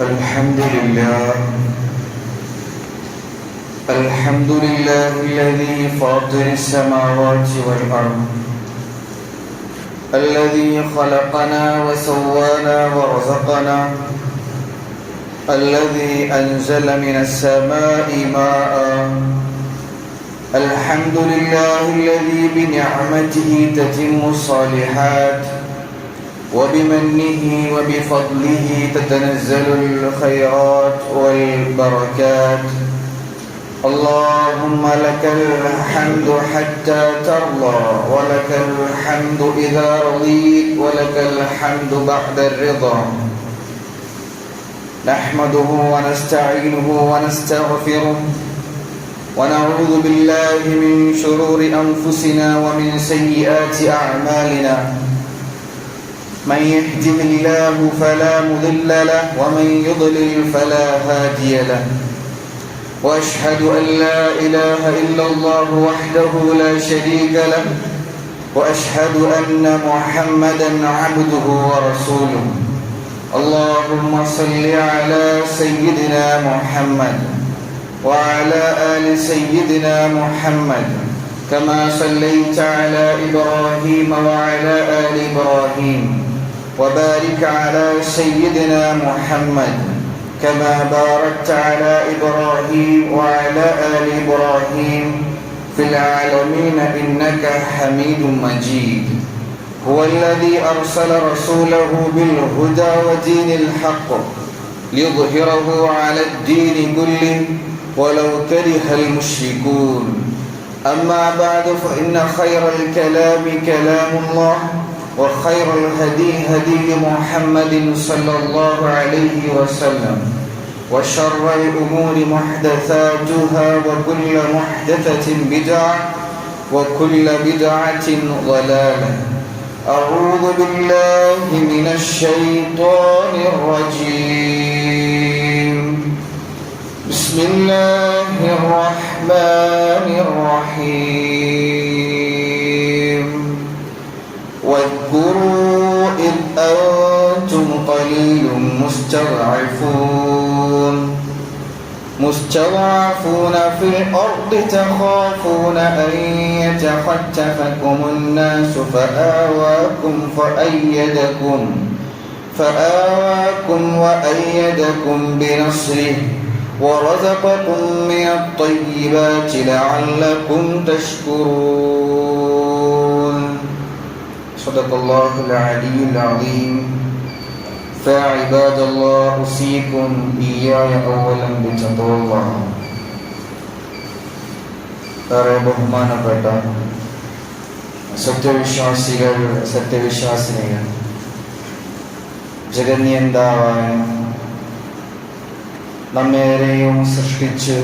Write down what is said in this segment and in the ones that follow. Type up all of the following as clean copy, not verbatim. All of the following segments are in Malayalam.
الحمد لله الذي فاطر السماوات والأرض، الذي خلقنا وسوانا ورزقنا، الذي أنزل من السماء ماء. الحمد لله الذي بنعمته تتم الصالحات، وبمنه وبفضله تتنزل الخيرات والبركات. اللهم لك الحمد حتى ترضى، ولك الحمد إذا رضيت، ولك الحمد بعد الرضا. نحمده ونستعينه ونستغفره، ونعوذ بالله من شرور أنفسنا ومن سيئات أعمالنا. من يهده الله فلا مضل له، ومن يضلل فلا هادي له. وأشهد أن لا إله إلا الله وحده لا شريك له، وأشهد أن محمدا عبده ورسوله. اللهم صل على سيدنا محمد وعلى آل سيدنا محمد، كما صليت على إبراهيم وعلى آل إبراهيم، وبارك على سيدنا محمد كما باركت على إبراهيم وعلى آل إبراهيم في العالمين إنك حميد مجيد. هو الذي أرسل رسوله بالهدى ودين الحق ليظهره على الدين كله ولو كره المشركون. أما بعد، فإن خير الكلام كلام الله، وخير الهدي هدي محمد صلى الله عليه وسلم، وشر الأمور محدثاتها، وكل محدثة بدعة، وكل بدعة ضلالة. أعوذ بالله من الشيطان الرجيم. بسم الله الرحمن الرحيم. واذكروا إذ أنتم قليل مستضعفون في الأرض، تخافون أن يتخطفكم الناس فآواكم وأيدكم بنصره، ورزقكم من الطيبات لعلكم تشكرون. صدق الله العلي العظيم. فعباد الله، أوصيكم إياي أولا بتقوى الله. ഏറെ ബഹുമാനപ്പെട്ട സത്യവിശ്വാസികൾ, സത്യവിശ്വാസിനികൾ, ജഗന്യന്താവായ നമ്മേരെയും സൃഷ്ടിച്ച്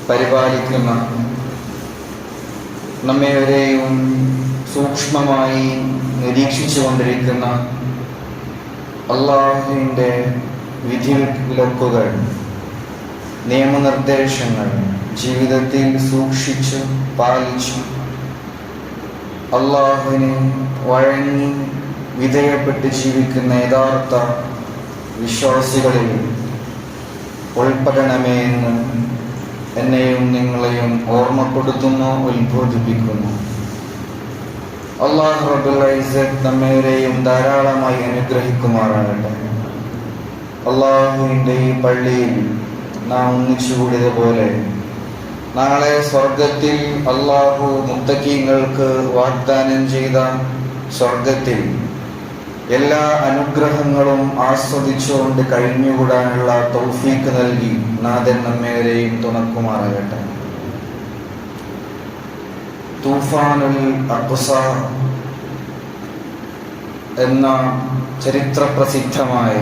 പരിപാലിക്കുന്ന, നമ്മേവരെയും സൂക്ഷ്മമായി നിരീക്ഷിച്ചു കൊണ്ടിരിക്കുന്ന അള്ളാഹുവിൻ്റെ വിധിവിലക്കുകൾ, നിയമനിർദ്ദേശങ്ങൾ ജീവിതത്തിൽ സൂക്ഷിച്ച് പാലിച്ച് അള്ളാഹുവിന് വഴങ്ങി വിധേയപ്പെട്ട് ജീവിക്കുന്ന യഥാർത്ഥ വിശ്വാസികളിൽ ഉൾപ്പെടണമേ എന്ന് എന്നെയും നിങ്ങളെയും ഓർമ്മപ്പെടുത്തുന്നു, ഉത്ബോധിപ്പിക്കുന്നു. അല്ലാഹു റബ്ബുൽ ഇസ്സത്ത് നമ്മേവരെയും ധാരാളമായി അനുഗ്രഹിക്കുമാറാകട്ടെ. അള്ളാഹുവിൻ്റെ ഈ പള്ളിയിൽ നാം ഒന്നിച്ചുകൂടിയതുപോലെ നാളെ സ്വർഗത്തിൽ അള്ളാഹു മുത്തഖീങ്ങൾക്ക് വാഗ്ദാനം ചെയ്ത സ്വർഗത്തിൽ എല്ലാ അനുഗ്രഹങ്ങളും ആസ്വദിച്ചുകൊണ്ട് കഴിഞ്ഞുകൂടാനുള്ള തൗഫീക്ക് നൽകി നാഥൻ നമ്മേവരെയും തുണക്കുമാറാകട്ടെ. തൂഫാനുൽ അഖ്സ എന്ന ചരിത്രപ്രസിദ്ധമായ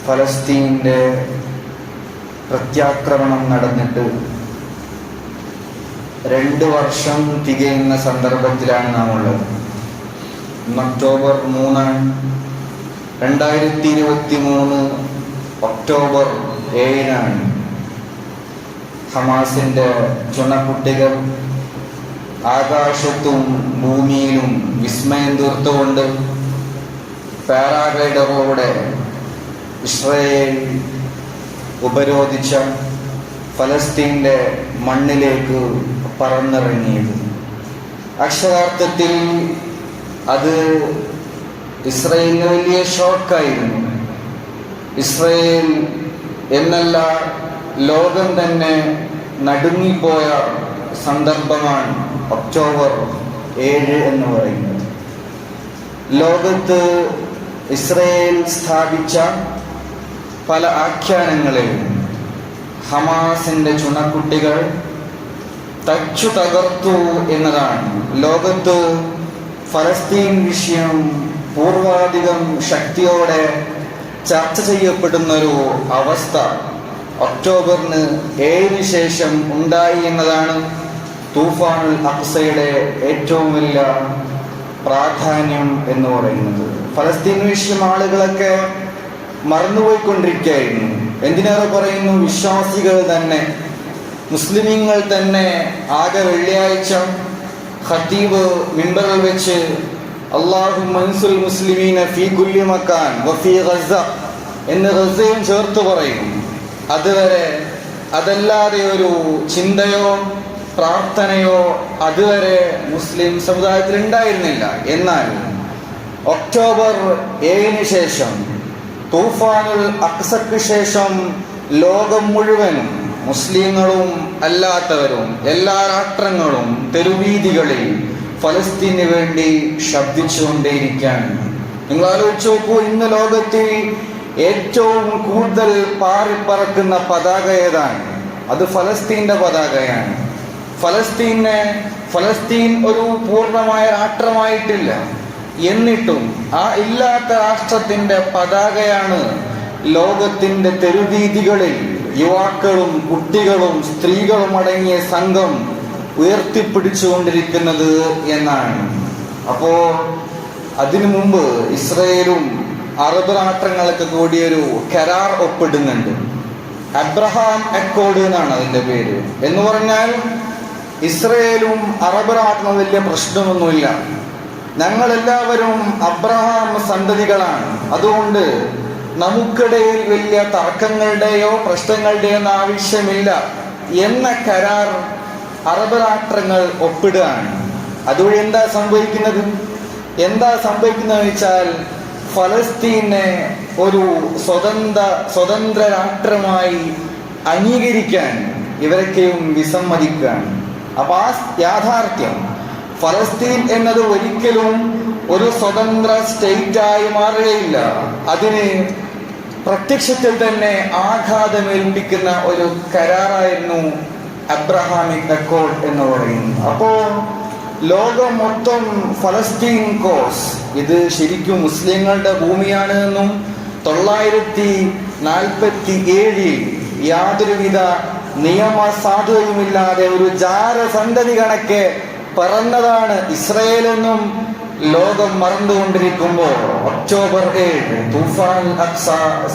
ഫലസ്തീൻ്റെ പ്രത്യാക്രമണം നടന്നിട്ട് 2 വർഷം തികയുന്ന സന്ദർഭത്തിലാണ് നാം ഉള്ളത്. ഒക്ടോബർ 3, 2023 ഒക്ടോബർ 7 ഹമാസിന്റെ ചുണക്കുട്ടികൾ ആകാശത്തും ഭൂമിയിലും വിസ്മയം തീർത്തുകൊണ്ട് പാരാഗ്ലൈഡറിലൂടെ ഇസ്രായേൽ ഉപരോധിച്ച ഫലസ്തീൻ്റെ മണ്ണിലേക്ക് പറന്നിറങ്ങിയത്. അക്ഷരാർത്ഥത്തിൽ അത് ഇസ്രായേലിന് വലിയ ഷോക്കായിരുന്നു. ഇസ്രായേൽ എന്നല്ല, ലോകം തന്നെ നടുങ്ങിപ്പോയ സന്ദർഭമാണ് ഒക്ടോബർ 7 എന്ന് പറയുന്നത്. ലോകത്ത് ഇസ്രായേൽ സ്ഥാപിച്ച പല ആഖ്യാനങ്ങളെയും ഹമാസിന്റെ ചുണക്കുട്ടികൾ തച്ചു തകർത്തു എന്നതാണ്. ലോകത്ത് ഫലസ്തീൻ വിഷയം പൂർവാധികം ശക്തിയോടെ ചർച്ച ചെയ്യപ്പെടുന്നൊരു അവസ്ഥ ഒക്ടോബർ 7 ശേഷം ഉണ്ടായി എന്നതാണ് തൂഫാനുൽ അഖ്സയുടെ ഏറ്റവും വലിയ പ്രാധാന്യം എന്ന് പറയുന്നത്. ഫലസ്തീൻ വിഷയം ആളുകളൊക്കെ മറന്നുപോയിക്കൊണ്ടിരിക്കുകയായിരുന്നു. എന്തിനേറെ പറയുന്നു, വിശ്വാസികൾ തന്നെ, മുസ്ലിമീങ്ങൾ തന്നെ ആകെ വെള്ളിയാഴ്ച ഖതീബ് മിമ്പറിൽ വെച്ച് അല്ലാഹു മൻസുൽ മുസ്ലിമീന ഫീ കുല്ലി മക്കാൻ വഫീ ഗസ എന്ന് ഗസയും ചേർത്ത് പറയും. അതുവരെ അതല്ലാതെ ഒരു ചിന്തയോ പ്രാർത്ഥനയോ അതുവരെ മുസ്ലിം സമുദായത്തിൽ ഉണ്ടായിരുന്നില്ല. എന്നാൽ ഒക്ടോബർ 7 ശേഷം, തൂഫാനുൽ അഖ്സക്ക് ശേഷം ലോകം മുഴുവനും മുസ്ലിങ്ങളും അല്ലാത്തവരും എല്ലാ രാഷ്ട്രങ്ങളും തെരുവീതികളിൽ ഫലസ്തീന് വേണ്ടി ശബ്ദിച്ചുകൊണ്ടേയിരിക്കുകയാണ്. നിങ്ങൾ ആലോചിച്ച് നോക്കൂ, ഇന്ന് ലോകത്തിൽ ഏറ്റവും കൂടുതൽ പാറിപ്പറക്കുന്ന പതാക ഏതാണ്? അത് ഫലസ്തീൻ്റെ പതാകയാണ്. ഫലസ്തീൻ ഒരു പൂർണ്ണമായ രാഷ്ട്രമായിട്ടില്ല. എന്നിട്ടും ആ ഇല്ലാത്ത രാഷ്ട്രത്തിന്റെ പതാകയാണ് ലോകത്തിന്റെ തെരുവീതികളിൽ യുവാക്കളും കുട്ടികളും സ്ത്രീകളും അടങ്ങിയ സംഘം ഉയർത്തിപ്പിടിച്ചുകൊണ്ടിരിക്കുന്നത് എന്നാണ്. അപ്പോ അതിനു മുമ്പ് ഇസ്രയേലും അറബ് രാഷ്ട്രങ്ങളൊക്കെ കൂടിയൊരു കരാർ ഒപ്പിടുന്നുണ്ട്. അബ്രഹാം അക്കോർഡ് എന്നാണ് അതിന്റെ പേര്. എന്ന് പറഞ്ഞാൽ ഇസ്രയേലും അറബ് രാഷ്ട്രവും വലിയ പ്രശ്നമൊന്നുമില്ല, ഞങ്ങളെല്ലാവരും അബ്രഹാം സന്തതികളാണ്, അതുകൊണ്ട് നമുക്കിടയിൽ വലിയ തർക്കങ്ങളുടെയോ പ്രശ്നങ്ങളുടെയോ ആവശ്യമില്ല എന്ന കരാർ അറബ് രാഷ്ട്രങ്ങൾ ഒപ്പിടുകയാണ്. അതുവഴി എന്താ സംഭവിക്കുന്നത് വെച്ചാൽ ഫലസ്തീനെ ഒരു സ്വതന്ത്ര രാഷ്ട്രമായി അംഗീകരിക്കാൻ ഇവരൊക്കെയും വിസമ്മതിക്കുകയാണ്. അപ്പൊ ആ യാഥാർത്ഥ്യം, ഫലസ്തീൻ എന്നത് ഒരിക്കലും ഒരു സ്വതന്ത്ര സ്റ്റേറ്റായി മാറുകയില്ല. അതിന് പ്രത്യക്ഷത്തിൽ തന്നെ ആഘാതമേൽപ്പിക്കുന്ന ഒരു കരാറായിരുന്നു അബ്രഹാമിക് അക്കോർഡ് എന്ന് പറയുന്നത്. അപ്പോ ലോകം മൊത്തം ഫലസ്തീൻ കോസ്, ഇത് ശരിക്കും മുസ്ലിങ്ങളുടെ ഭൂമിയാണ് എന്നും 947 യാതൊരുവിധ നിയമ സാധുതയുമില്ലാതെ ഒരു ജാരസന്തതി കണക്കെ പറഞ്ഞതാണ് ഇസ്രയേലെന്നും ലോകം മറന്നുകൊണ്ടിരിക്കുമ്പോൾ ഒക്ടോബർ 7 തൂഫാൻ അഖ്സ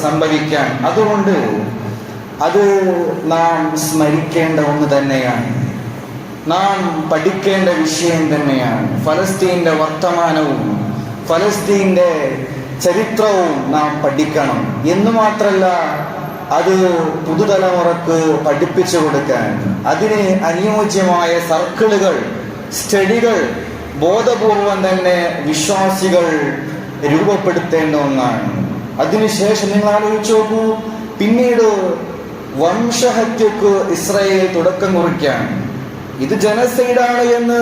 സംഭവിക്കാൻ, അതുകൊണ്ട് അത് നാം സ്മരിക്കേണ്ട ഒന്ന് തന്നെയാണ്, നാം പഠിക്കേണ്ട വിഷയം തന്നെയാണ്. ഫലസ്തീൻ്റെ വർത്തമാനവും ഫലസ്തീൻ്റെ ചരിത്രവും നാം പഠിക്കണം എന്ന് മാത്രമല്ല, അത് പുതുതലമുറക്ക് പഠിപ്പിച്ചു കൊടുക്കാൻ അതിന് അനുയോജ്യമായ സർക്കിളുകൾ, സ്റ്റഡികൾ ബോധപൂർവം തന്നെ വിശ്വാസികൾ രൂപപ്പെടുത്തേണ്ട ഒന്നാണ്. അതിനുശേഷം നിങ്ങൾ ആലോചിച്ച് നോക്കൂ, പിന്നീട് വംശഹത്യക്ക് ഇസ്രായേൽ തുടക്കം കുറിക്കാൻ, ഇത് ജനസൈഡാണ് എന്ന്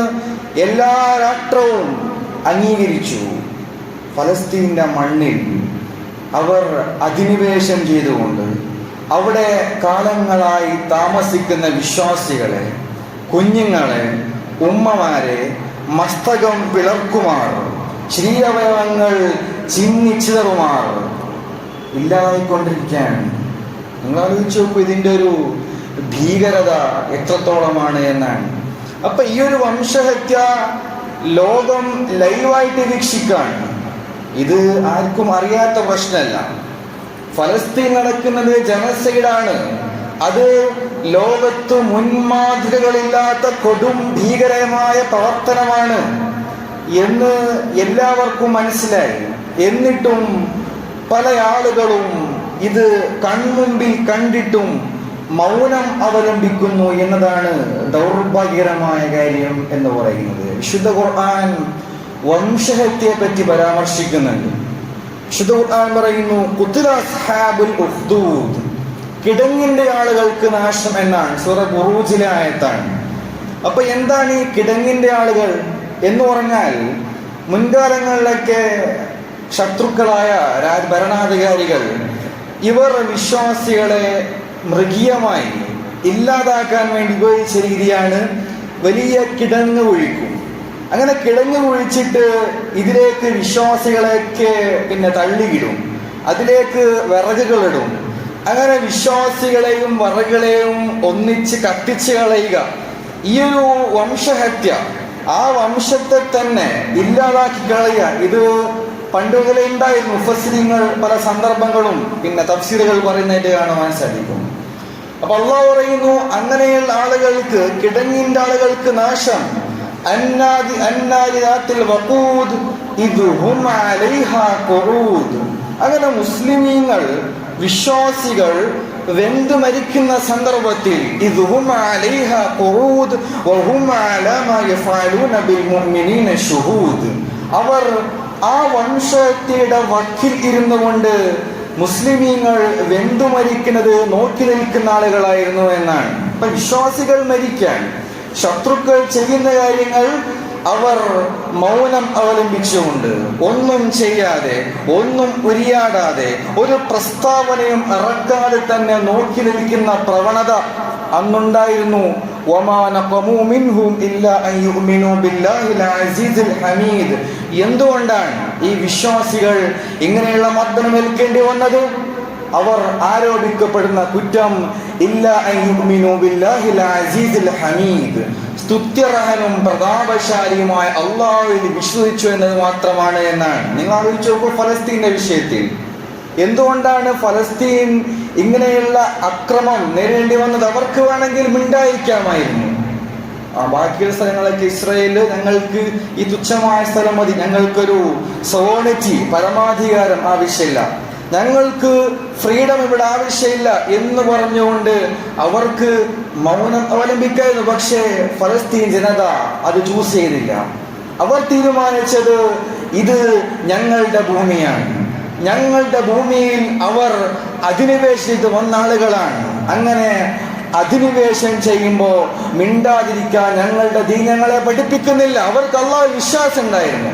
എല്ലാ രാഷ്ട്രവും അംഗീകരിച്ചു. ഫലസ്തീൻ്റെ മണ്ണിൽ അവർ അധിനിവേശം ചെയ്തുകൊണ്ട് അവിടെ കാലങ്ങളായി താമസിക്കുന്ന വിശ്വാസികളെ, കുഞ്ഞുങ്ങളെ, ഉമ്മമാരെ മസ്തകം പിളർക്കുമാർ, ശരീരവയവങ്ങൾ ചിന്നിച്ചിതറുമാർ ഇല്ലാതായിക്കൊണ്ടിരിക്കുകയാണ്. നിങ്ങൾ ആലോചിച്ച് നോക്കൂ, ഇതിൻ്റെ ഒരു ഭീകരത എത്രത്തോളമാണ് എന്നാണ്. അപ്പൊ ഈ ഒരു വംശഹത്യ ലോകം ലൈവായിട്ട് വീക്ഷിക്കാണ്. ഇത് ആർക്കും അറിയാത്ത പ്രശ്നമല്ല. ഫലസ്തീൻ നടക്കുന്നത് ജനസൈഡാണ്. അത് ലോകത്ത് മുൻമാതൃകകളില്ലാത്ത കൊടും ഭീകരമായ പ്രവർത്തനമാണ് എന്ന് എല്ലാവർക്കും മനസ്സിലായി. എന്നിട്ടും പല ആളുകളും ഇത് കൺമുമ്പിൽ കണ്ടിട്ടും മൗനം അവലംബിക്കുന്നു എന്നതാണ് ദൗർഭാഗ്യകരമായ കാര്യം എന്ന് പറയുന്നത്. വിശുദ്ധ ഖുർആൻ വംശഹത്യയെ പറ്റി പരാമർശിക്കുന്നുണ്ട്. വിശുദ്ധ ഖുർആൻ പറയുന്നു, ഖുതില അസ്ഹാബുൽ ഉഖ്ദൂദ്, കിടങ്ങിന്റെ ആളുകൾക്ക് നാശം എന്നാണ്. സൂറ ബുറൂജിലെ ആയത്താണ്. അപ്പൊ എന്താണ് ഈ കിടങ്ങിന്റെ ആളുകൾ എന്ന് പറഞ്ഞാൽ, മുൻകാലങ്ങളിലൊക്കെ ശത്രുക്കളായ ഭരണാധികാരികൾ ഇവർ വിശ്വാസികളെ മൃഗീയമായി ഇല്ലാതാക്കാൻ വേണ്ടി ഉപയോഗിച്ച രീതിയാണ് വലിയ കിടങ്ങ് കുഴിക്കും. അങ്ങനെ കിടങ്ങ് കുഴിച്ചിട്ട് ഇതിലേക്ക് വിശ്വാസികളെയൊക്കെ തള്ളിയിടും, അതിലേക്ക് വിറകുകളിടും. അങ്ങനെ വിശ്വാസികളെയും വിറകുകളെയും ഒന്നിച്ച് കത്തിച്ച് കളയുക, ഈ ഒരു വംശഹത്യ, ആ വംശത്തെ തന്നെ ഇല്ലാതാക്കി കളയുക, ഇത് പണ്ട് മുതലേ ഉണ്ടായിരുന്നു. മുഫസ്സിരിങ്ങൾ പല സന്ദർഭങ്ങളും തഫ്സീറുകൾ പറയുന്നതായിട്ട് കാണാൻ സാധിക്കും. അപ്പൊ അല്ലാഹു പറയുന്നു, അങ്ങനെയുള്ള ആളുകൾക്ക്, കിടങ്ങിന്റെ ആളുകൾക്ക് നാശം. അങ്ങനെ മുസ്ലിമീങ്ങൾ, വിശ്വാസികൾ വെന്തു മരിക്കുന്ന സന്ദർഭത്തിൽ അവർ ആ വംശത്തിന്റെ വക്കിൽ ഇരുന്നു കൊണ്ട് മുസ്ലിമീങ്ങൾ വെന്തു മരിക്കുന്നത് നോക്കി നിൽക്കുന്ന ആളുകളായിരുന്നു എന്നാണ്. അപ്പൊ വിശ്വാസികൾ മരിക്കാൻ, ശത്രുക്കൾ ചെയ്യുന്ന കാര്യങ്ങൾ അവർ മൗനം അവലംബിച്ചുകൊണ്ട്, ഒന്നും ചെയ്യാതെ, ഒന്നും ഉരിയാടാതെ, ഒരു പ്രസ്താവനയും ഇറക്കാതെ തന്നെ നോക്കി നിൽക്കുന്ന പ്രവണത അന്നുണ്ടായിരുന്നു. എന്തുകൊണ്ടാണ് ഈ വിശ്വാസികൾ ഇങ്ങനെയുള്ള മർദ്ദനം ഏൽക്കേണ്ടി വന്നത്? അവർ ആരോപിക്കപ്പെടുന്ന കുറ്റം സ്തുത്യർഹനും പ്രതാപശാലിയുമായ അല്ലാഹുവിൽ വിശ്വസിച്ചു എന്നത് മാത്രമാണ് എന്നാണ്. നിങ്ങൾ ആലോചിച്ച് നോക്കൂ, ഫലസ്തീന്റെ വിഷയത്തിൽ എന്തുകൊണ്ടാണ് ഫലസ്തീൻ ഇങ്ങനെയുള്ള അക്രമം നേരിടേണ്ടി വന്നത്? അവർക്ക് വേണമെങ്കിൽ മിണ്ടായിരിക്കാമായിരുന്നു. ബാക്കിയുള്ള സ്ഥലങ്ങളൊക്കെ ഇസ്രായേല്, ഞങ്ങൾക്ക് ഈ തുച്ഛമായ സ്ഥലം മതി, ഞങ്ങൾക്കൊരു സോണിറ്റി, പരമാധികാരം ആവശ്യമില്ല, ഞങ്ങൾക്ക് ഫ്രീഡം ഇവിടെ ആവശ്യമില്ല എന്ന് പറഞ്ഞുകൊണ്ട് അവർക്ക് മൗനം അവലംബിക്കായിരുന്നു. പക്ഷേ ഫലസ്തീൻ ജനത അത് ചൂസ് ചെയ്തില്ല. അവർ തീരുമാനിച്ചത് ഇത് ഞങ്ങളുടെ ഭൂമിയാണ്, ഞങ്ങളുടെ ഭൂമിയിൽ അവർ അധിനിവേശിച്ച് വന്ന ആളുകളാണ്. അങ്ങനെ അധിനിവേശം ചെയ്യുമ്പോൾ മിണ്ടാതിരിക്കാൻ ഞങ്ങളുടെ ദീൻ ഞങ്ങളെ പഠിപ്പിക്കുന്നില്ല. അവർക്ക് അല്ലാഹുവിൽ വിശ്വാസം ഉണ്ടായിരുന്നു,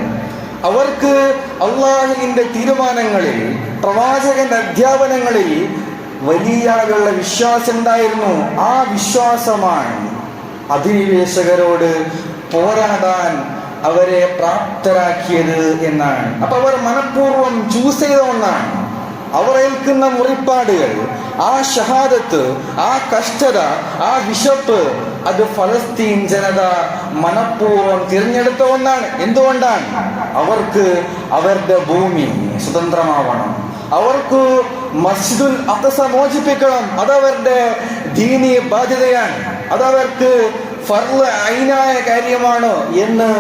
അവർക്ക് അല്ലാഹുവിന്റെ തീരുമാനങ്ങളിൽ, പ്രവാചകന്റെ അധ്യാപനങ്ങളിൽ വലിയ വിശ്വാസം ഉണ്ടായിരുന്നു. ആ വിശ്വാസമാണ് അധിനിവേശകരോട് പോരാടാൻ അവരെ പ്രാപ്തരാക്കിയത് എന്നാണ്. അപ്പൊ അവർ മനഃപൂർവ്വം ചൂസ് ചെയ്ത ഒന്നാണ്. അവർ ഏൽക്കുന്ന മുറിപ്പാടുകൾ, ആ ഷഹാദത്ത്, ആ കഷ്ടത, ആ വിശപ്പ്, അത് ഫലസ്തീൻ ജനത മനഃപൂർവ്വം തിരഞ്ഞെടുത്ത ഒന്നാണ്. എന്തുകൊണ്ടാണ്? അവർക്ക് അവരുടെ ഭൂമി സ്വതന്ത്രമാവണം, അവർക്ക് മസ്ജിദുൽ അഖ്സ മോചിപ്പിക്കണം, അതവരുടെ ദീനീ ബാധ്യതയാണ്, അതവർക്ക് ഫർള് ഐനായ കാര്യമാണ് എന്ന്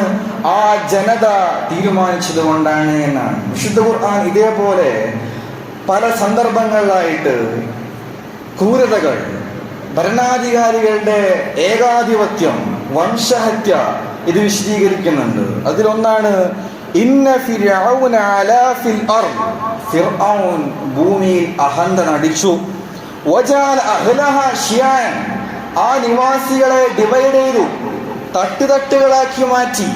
ആ ജനത തീരുമാനിച്ചത് കൊണ്ടാണ് എന്നാണ്. വിശുദ്ധ ഖുർആൻ ഇതേപോലെ പല സന്ദർഭങ്ങളിലായിട്ട് ക്രൂരതകൾ, ഭരണാധികാരികളുടെ ഏകാധിപത്യം, വംശഹത്യ ഇത് വിശദീകരിക്കുന്നുണ്ട്. അതിലൊന്നാണ് ഇന്ന ഫിർഔന അലാ ഫിൽ അർദ്, ഫിർഔൻ ഭൂമിയിൽ അഹന്ത നടിച്ചു. വജഅല അഹ്ലഹാ ശിയാൻ, ആ നിവാസികളെ ഡിവൈഡ് ചെയ്തു, തട്ടുതട്ടുകളാക്കി മാറ്റി.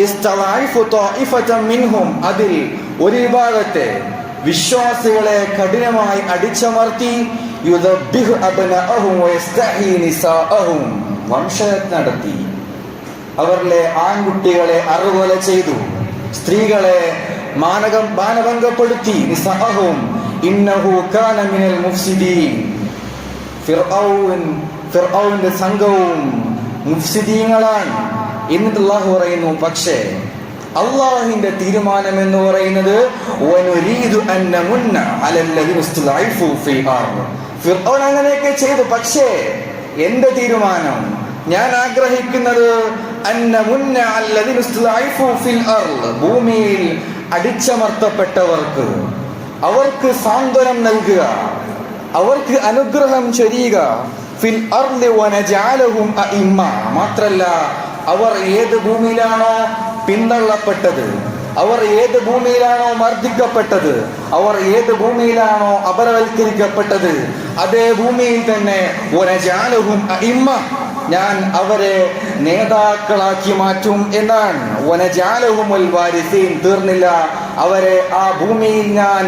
യസ്തളഇഫു ത്വാഇഫതൻ മിൻഹും, അതിൽ ഒരു വിഭാഗത്തെ വിശ്വാസികളെ കഠിനമായി അടിച്ചമർത്തി. യുദബ്ബിഹു അബ്നഅഹും വയസ്തഹീ നിസാഅഹും, വംശഹത്യ നടത്തി. അവരിലെ ആൺകുട്ടികളെ അറുകൊല ചെയ്തു, സ്ത്രീകളെ മാനഭംഗപ്പെടുത്തി. നിസാഅഹും ഇന്നഹു കാന മിനൽ മുഫ്സിദീൻ, ഫിർഔന്റെ സംഘവും മുഫ്സിദീങ്ങളാണ്. എന്നിട്ട് അല്ലാഹു പറയുന്നു, പക്ഷേ അള്ളാഹുവിന്റെ തീരുമാനം എന്ന് പറയുന്നത് ഫിർഔൻ അങ്ങനെയൊക്കെ ചെയ്തു. പക്ഷേ എന്റെ തീരുമാനം, ഞാൻ ആഗ്രഹിക്കുന്നത് ഭൂമിയിൽ അടിച്ചമർത്തപ്പെട്ടവർക്ക് അവർക്ക് സാന്ത്വനം നൽകുക, അവർക്ക് അനുഗ്രഹം ചൊരിയുക. ഫിൽ അർളി വനജഅലഹും അഇമ്മ. മാത്രല്ല, അവർ ഏത് ഭൂമിയിലാണോ പിന്തള്ളപ്പെട്ടത്, അവർ ഏത് ഭൂമിയിലാണോ മർദ്ദിക്കപ്പെട്ടത്, അവർ ഏത് ഭൂമിയിലാണോ അപരവൽക്കരിക്കപ്പെട്ടത്, അതേ ഭൂമിയിൽ തന്നെ വനജഅലഹും അഇമ്മ, ഞാൻ അവരെ നേതാക്കളാക്കി മാറ്റും എന്നാണ്. വനജഅലഹുമുൽ വാരിസീൻ. തീർന്നില്ല, അവരെ ആ ഭൂമിയിൽ ഞാൻ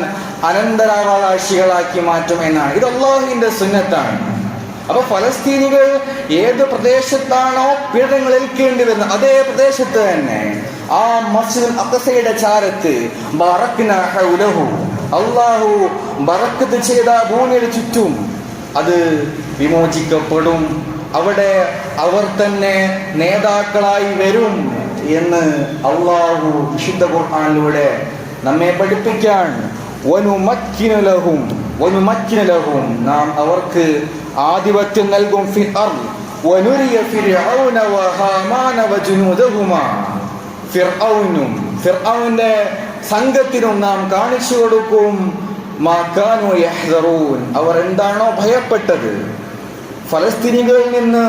അനന്തരാവകാശികളാക്കി മാറ്റും എന്നാണ്. ഇത് അല്ലാഹുവിന്റെ സുന്നത്താണ്. അപ്പൊ ഫലസ്തീനികൾ ഏത് പ്രദേശത്താണോ പീഡനങ്ങൾ ഏൽക്കേണ്ടി വരുന്നത്, അതേ പ്രദേശത്ത് തന്നെ ആ മസ്ജിദുൽ അഖ്സയുടെ ചാരത്ത് ബറക്നാ ഹൗലഹു, അല്ലാഹു ബറക്കത്ത് ചെയ്ത ഭൂമിയുടെ ചുറ്റും അത് വിമോചിക്കപ്പെടും. അവിടെ അവർ തന്നെ നേതാക്കളായി വരും എന്ന് അല്ലാഹു വിശുദ്ധ ഖുർആനിലൂടെ നമ്മെ പഠിപ്പിക്കാൻ. വനുമക്കിനു ലഹും, നാം അവർക്ക് ആധിപത്യം നൽകും. ഫിൽ അർള് വനുരിയ ഫിർഔന വഹാമാന വജുനൂദഹുമാ. ഫിർഔന്റെ സംഘത്തിനും നാം കാണിച്ചു കൊടുക്കും. മാ കാനൂ യഹ്ദറൂൻ, അവർ എന്താണോ ഭയപ്പെട്ടത്, ഫലസ്തീനികളിൽ നിന്ന്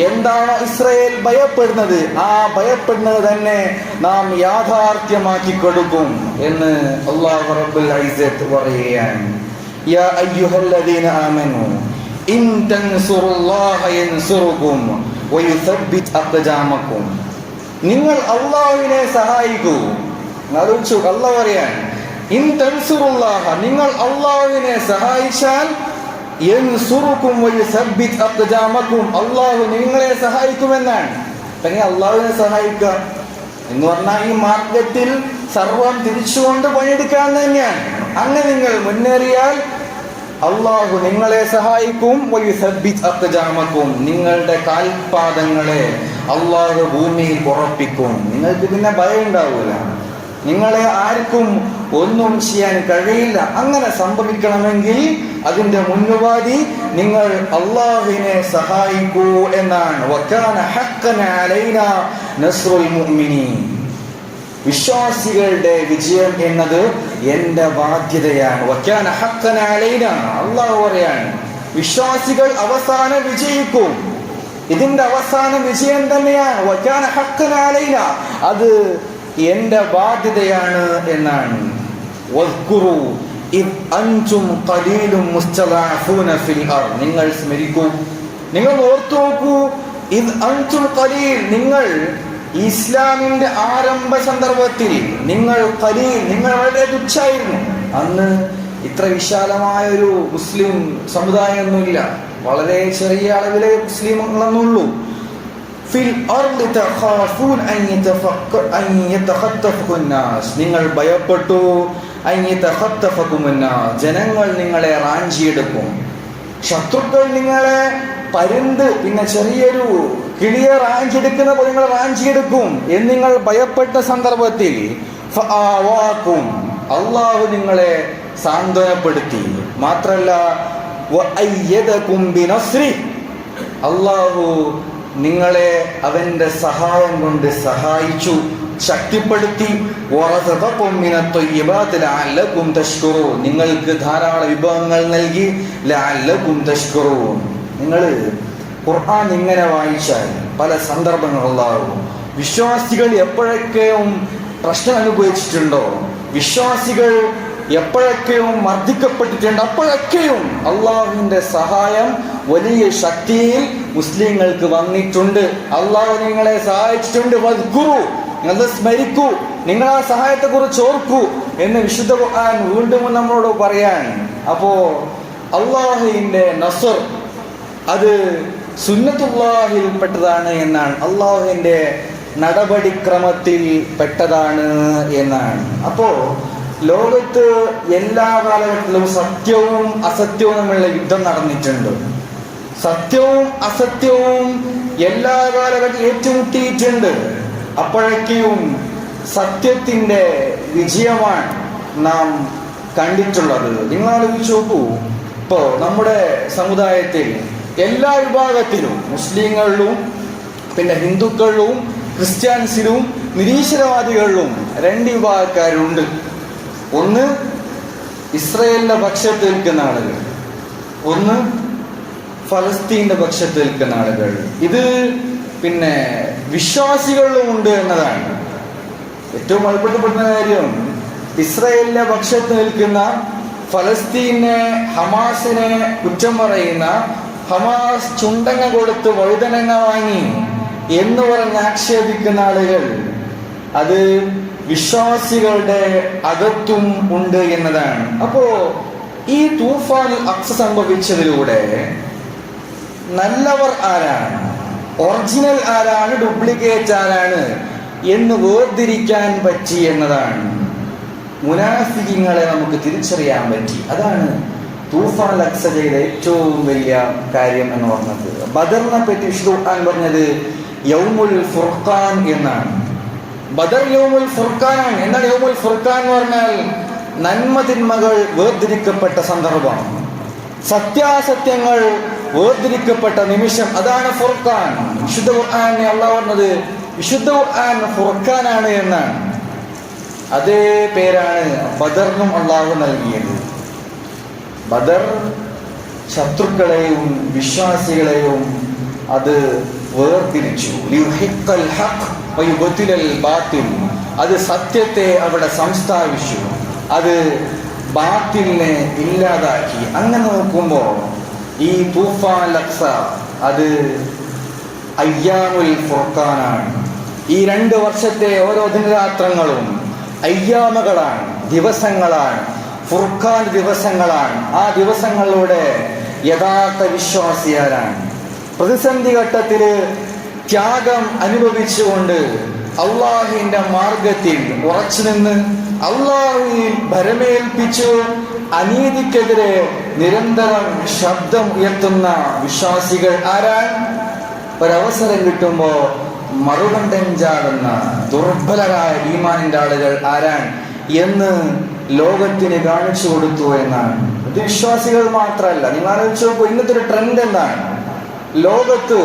എന്താണോ ഇസ്രായേൽ ഭയപ്പെടുന്നത്, ആ ഭയപ്പെടുന്നത് തന്നെ നാം യാഥാർത്ഥ്യമാക്കി കൊടുക്കും എന്ന് അല്ലാഹു റബ്ബുൽ ഇസ്സത്ത് പറയുകയാണ്. യാ അയ്യുഹല്ലദീന ആമനൂ ഇൻ തൻസുറുല്ലാഹ യൻസുറുകും വയുസബ്ബിത് അഖ്ദാമകും. നിങ്ങൾ അല്ലാഹുവിനെ സഹായിക്കൂ. ആലോചിച്ചു, അല്ലാഹു പറയാണ്, ഇൻ തൻസുറുല്ലാഹ, നിങ്ങൾ അല്ലാഹുവിനെ സഹായിച്ചാൽ യൻസുറുകും വയുസബ്ബിത് അഖ്ദാമകും, അല്ലാഹു നിങ്ങളെ സഹായിക്കുമെന്നാണ്. പിന്നെ അല്ലാഹുവിനെ സഹായിക്കുക എന്ന് പറഞ്ഞാൽ ഈ മാർഗത്തിൽ സർവം തിരിച്ചുകൊണ്ട് പണിയെടുക്കാൻ തന്നെയാണ്. അങ്ങനെ നിങ്ങൾ മുന്നേറിയാൽ അല്ലാഹു നിങ്ങളെ സഹായിക്കും. വയുസബ്ബിത് അഖ്ദാമകും, നിങ്ങളുടെ കാൽപാദങ്ങളെ അല്ലാഹു ഭൂമിയിൽ ഉറപ്പിക്കും. നിങ്ങൾക്ക് പിന്നെ ഭയം ഉണ്ടാവൂല, നിങ്ങളെ ആർക്കും ഒന്നും ചെയ്യാൻ കഴിയില്ല. അങ്ങനെ സംഭവിക്കണമെങ്കിൽ അതിന്റെ മുന്നുപാധി നിങ്ങൾ അല്ലാഹുവിനെ സഹായിക്കൂ എന്നാണ്. വകാന ഹഖ്ഖൻ അലൈനാ നസ്റുൽ മുഅ്മിനീൻ, വിശ്വാസികളുടെ വിജയം എന്നത് എന്റെ ബാധ്യതയാണ്. വകാന ഹഖ്ഖൻ അലൈനാ, അല്ലാഹു പറയാണ്, വിശ്വാസികൾ അവസാനം വിജയിക്കും. ഇതിന്റെ അവസാന വിജയം തന്നെയാണ്. വകാന ഹഖ്ഖൻ അലൈനാ, അത് എന്റെ ബാധ്യതയാണ് എന്നാണ്. വദ്കുറു ഇദ് അൻതും ഖലീലും മുസ്തദഅഫൂന ഫിൽ അർദ്, നിങ്ങൾ സ്മരിക്കൂ, നിങ്ങൾ ഓർത്തു നോക്കൂ. ഇദ് അൻതും ഖലീൽ, നിങ്ങൾ ഇസ്ലാമിന്റെ ആരംഭ സന്ദർഭത്തിൽ നിങ്ങൾ ഖലീൽ, നിങ്ങൾ വളരെ തുച്ഛായിരുന്നു. അന്ന് ഇത്ര വിശാലമായ ഒരു മുസ്ലിം സമുദായമൊന്നുമില്ല, വളരെ ചെറിയ അളവിലെ മുസ്ലിമുകളെന്നുള്ളൂ. ഫിൽ അർദി തഖാഫൂൻ അൻ യതഖത്തഫകുൻ നാസ്, നിങ്ങൾ ഭയപ്പെട്ടു. അൻ യതഖത്തഫകുൻ നാസ്, ജനങ്ങൾ നിങ്ങളെ റാഞ്ചിയെടുക്കും. ശത്രുക്കൾ നിങ്ങളെ പരുന്ത് പിന്നെ ചെറിയൊരു കിളിയെ റാഞ്ചിയെടുക്കുന്ന പോലെ നിങ്ങൾ റാഞ്ചിയെടുക്കും എന്ന് നിങ്ങൾ ഭയപ്പെട്ട സന്ദർഭത്തിൽ ഫആവാകും, അല്ലാഹു നിങ്ങളെ സാന്ത്വനപ്പെടുത്തി. മാത്രല്ല വഅയ്യദകും ബിനസ്രി, അല്ലാഹു നിങ്ങളെ അവന്റെ സഹായം കൊണ്ട് സഹായിച്ചു, ശക്തിപ്പെടുത്തി. വറസഖകും മിനത് ത്വയ്യിബാതി ലഅല്ലകും തഷ്കുറൂൻ, നിങ്ങൾക്ക് ധാരാളം വിഭവങ്ങൾ നൽകി. ലഅല്ലകും തഷ്കുറൂൻ, നിങ്ങൾ ഖുർആൻ ഇങ്ങനെ വായിച്ചാൽ പല സന്ദർഭങ്ങളുണ്ടാകും. വിശ്വാസികൾ എപ്പോഴൊക്കെയും പ്രശ്നം അനുഭവിച്ചിട്ടുണ്ടോ, വിശ്വാസികൾ എപ്പോഴൊക്കെയും മർദ്ദിക്കപ്പെട്ടിട്ടുണ്ട്, അപ്പോഴൊക്കെയും അള്ളാഹുവിന്റെ സഹായം വലിയ ശക്തിയിൽ മുസ്ലിങ്ങൾക്ക് വന്നിട്ടുണ്ട്. അള്ളാഹു നിങ്ങളെ സഹായിച്ചിട്ടുണ്ട്. വദ്കുറു, നിങ്ങൾ സ്മരിക്കൂ, നിങ്ങൾ ആ സഹായത്തെ കുറിച്ച് ഓർക്കൂ എന്ന് വിശുദ്ധ ഖുർആൻ വീണ്ടും നമ്മളോട് പറയാൻ. അപ്പോ അള്ളാഹുവിന്റെ നസ്ർ അത് സുന്നത്തുല്ലാഹിൽ പെട്ടതാണ് എന്നാണ്, അള്ളാഹുവിന്റെ നടപടിക്രമത്തിൽ പെട്ടതാണ് എന്നാണ്. അപ്പോ ലോകത്ത് എല്ലാ കാലഘട്ടത്തിലും സത്യവും അസത്യവും തമ്മിലുള്ള യുദ്ധം നടന്നിട്ടുണ്ട്. സത്യവും അസത്യവും എല്ലാ കാലഘട്ടത്തിലും ഏറ്റുമുട്ടിയിട്ടുണ്ട്. അപ്പോഴൊക്കെയും സത്യത്തിന്റെ വിജയമാണ് നാം കണ്ടിട്ടുള്ളത്. നിങ്ങൾ ആലോചിച്ച് നോക്കൂ, ഇപ്പോ നമ്മുടെ സമുദായത്തിൽ എല്ലാ വിഭാഗത്തിലും, മുസ്ലിങ്ങളിലും പിന്നെ ഹിന്ദുക്കളിലും ക്രിസ്ത്യാനിസിലും നിരീശ്വരവാദികളിലും രണ്ട് വിഭാഗക്കാരുണ്ട്. ഒന്ന് ഇസ്രയേലിന്റെ പക്ഷത്ത് നിൽക്കുന്ന ആളുകൾ, ഒന്ന് ഫലസ്തീന്റെ പക്ഷത്ത് നിൽക്കുന്ന ആളുകൾ. ഇത് പിന്നെ വിശ്വാസികളിലും ഉണ്ട് എന്നതാണ് ഏറ്റവും അത്ഭുതപ്പെടുന്ന കാര്യം. ഇസ്രയേലിന്റെ പക്ഷത്ത് നിൽക്കുന്ന, ഫലസ്തീനെ ഹമാസിനെ കുറ്റം പറയുന്ന, ഹമാസ് ചുണ്ടങ്ങ കൊടുത്ത് വഴുതനങ്ങ വാങ്ങി എന്ന് പറഞ്ഞ് ആക്ഷേപിക്കുന്ന ആളുകൾ, അത് വിശ്വാസികളുടെ അകത്തും ഉണ്ട് എന്നതാണ്. അപ്പോ ഈ തൂഫാൻ അക്സ സംഭവിച്ചതിലൂടെ നല്ലവർ ആരാണ്, ഒറിജിനൽ ആരാണ്, ഡ്യൂപ്ലിക്കേറ്റ് ആരാണ് എന്ന് വേർതിരിക്കാൻ പറ്റി എന്നതാണ്. മുനാഫിഖീങ്ങളെ നമുക്ക് തിരിച്ചറിയാൻ പറ്റി. അതാണ് തൂഫാൻ അക്സ ചെയ്ത ഏറ്റവും വലിയ കാര്യം എന്ന് പറഞ്ഞത്. ബദറിനെ പറ്റി വിശുദ്ധ ഖുർആൻ പറഞ്ഞത് യൗമുൽ ഫുർഖാൻ എന്നാണ്. ബദർ യൗമുൽ ഫുർഖാനാണ്. എന്നാൽ യൗമുൽ ഫുർഖാൻ എന്ന് പറഞ്ഞാൽ നന്മ തിന്മകൾ വേർതിരിക്കപ്പെട്ട സന്ദർഭം, സത്യാസത്യങ്ങൾ വേർതിരിക്കപ്പെട്ട നിമിഷം. അതാണ് ഫുർഖാൻ. വിശുദ്ധ ഖുർആനെ അല്ലാഹു പറഞ്ഞത് വിശുദ്ധ ഖുർആൻ ഫുർഖാനാണ് എന്നാണ്. അതേ പേരാണ് ബദറിനും അല്ലാഹു നൽകിയത്. ബദർ ശത്രുക്കളെയും വിശ്വാസികളെയും അത് വേർതിരിച്ചു. ലിയുഹിഖൽ ഹഖ് വയുബ്തിലൽ ബാതിൽ. അത് സത്യത്തെ അവിടെ സംസ്ഥാപിച്ചു, അത് ബാത്തിലിനെ ഇല്ലാതാക്കി. അങ്ങനെ നോക്കുമ്പോൾ ഈ തൂഫാൻ അക്സ അത് അയ്യാമുൽ ഫുർഖാനാണ്. ഈ 2 വർഷത്തെ ഓരോ ദിനരാത്രങ്ങളും അയ്യാമകളാണ്, ദിവസങ്ങളാണ്, ഫുർഖാൻ ദിവസങ്ങളാണ്. ആ ദിവസങ്ങളിലൂടെ യഥാർത്ഥ വിശ്വാസിയാരാണ്, പ്രതിസന്ധി ഘട്ടത്തിൽ ത്യാഗം അനുഭവിച്ചുകൊണ്ട് അള്ളാഹുവിന്റെ മാർഗത്തിൽ ഉറച്ചു നിന്ന് അള്ളാഹുവിൽ ഭരമേൽപ്പിച്ചു അനീതിക്കെതിരെ നിരന്തരം ശബ്ദം ഉയർത്തുന്ന വിശ്വാസികൾ ആരാണ്? ഒരവസരം കിട്ടുമ്പോൾ മറുകണ്ഠം ചാടുന്ന ദുർബലരായ ഈമാനിന്റെ ആളുകൾ ആരാണ് എന്ന് ലോകത്തിന് കാണിച്ചു കൊടുത്തു എന്നാണ്. ഇത് വിശ്വാസികൾ മാത്രമല്ല. നിങ്ങൾ ആലോചിച്ച് നോക്കൂ, ഇന്നത്തെ ഒരു ട്രെൻഡ് എന്താണ്? ലോകത്ത്